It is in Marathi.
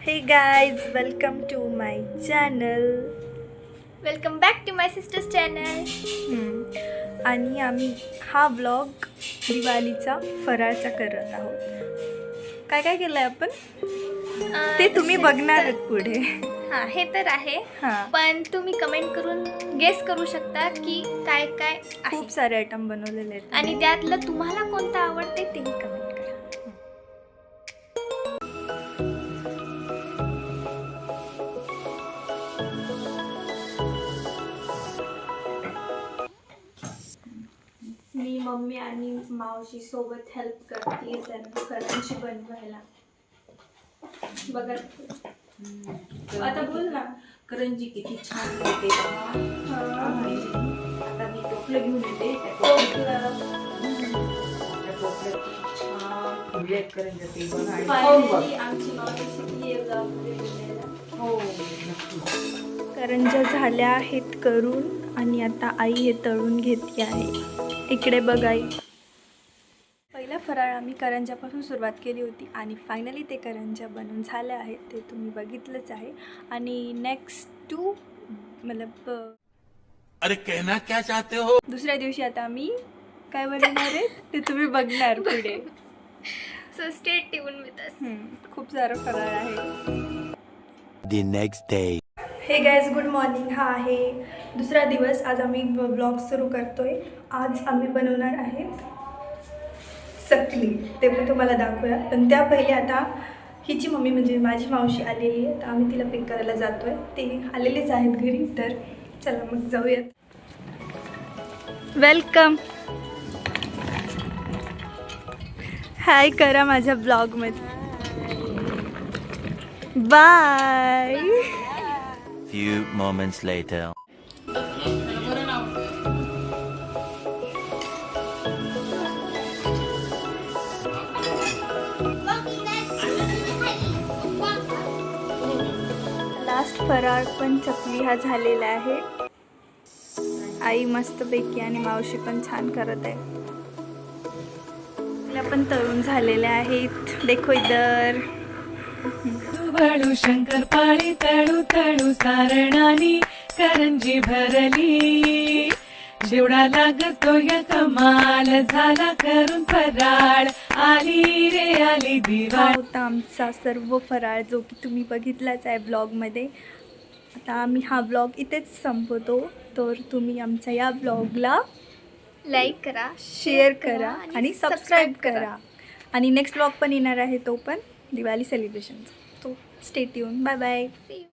Hey guys, welcome to my channel. Welcome back to my sister's channel. आणि आम्ही हा व्लॉग दिवाळीचा फराळचा करत आहोत. काय काय केलं आहे आपण ते तुम्ही बघणार आहात पुढे. हां, हे तर आहे. हां, पण तुम्ही कमेंट करून गेस करू शकता की काय काय आहे खूप सारे आयटम बनवलेले आहेत. आणि त्यातलं तुम्हाला कोणतं आवडते तेही कमेंट करा. मी मम्मी आणि मावशी सोबत हेल्प करते त्यांना करंजी बनवायला. बघा आता बोल ना. करंजी किती छान होते आता मी टोपलं घेऊन येते त्या टोपल्यात किती छान फुललेत करंजी ते बघ आणि खाऊन बघ. आमची मावशी शिकली हो नक्की. करंज्या झाल्या आहेत करून आणि आता आई हे तळून घेते आहे. इकडे बघ आई. पहिला फराळ आम्ही करंज्यापासून सुरुवात केली होती आणि फायनली ते करंज्या बनून झाल्या आहेत. ते तुम्ही बघितलंच आहे. आणि नेक्स्ट टू मतलब अरे कहना क्या चाहते हो? दुसऱ्या दिवशी आता आम्ही काय बनवणार आहेत ते तुम्ही बघणार पुढे. So stay tune with us. खूप सारं फराळ आहे. The next day. हे गाईज, गुड मॉर्निंग. हा आहे दुसरा दिवस. आज आम्ही ब्लॉग सुरू करतोय. आज आम्ही बनवणार आहेत चकली. ते पण तुम्हाला दाखवूया. पण त्या पहिले आता हिची मम्मी म्हणजे माझी मावशी आलेली आहे, तर आम्ही तिला पिक करायला जातो आहे. ते आलेलेच आहेत घरी, तर चला मग जाऊयात. वेलकम. हाय करा माझ्या ब्लॉगमध्ये. Bye. Few moments later. Last फराळ पण चकली हा झालेला आहे. आई मस्तपैकी आणि मावशी पण छान करत आहे. आपल्या पण तळून झालेल्या आहेत. देखो इधर. वळू शंकरपाळी तळू तळू सारणानी करंजी भरली. जेवढा लागतो या कमाल झाला करून फराळ. आली रे आली हा दिवाळी. होता आमचा सर्व फराळ, जो की तुम्ही बघितलाच आहे ब्लॉगमध्ये. आता आम्ही हा ब्लॉग इथेच संपवतो. तर तुम्ही आमच्या या ब्लॉगला लाईक करा, शेअर करा आणि सबस्क्राईब करा. आणि नेक्स्ट ब्लॉग पण येणार आहे, तो पण दिवाळी सेलिब्रेशनचा. तो stay tune. Bye bye. See you.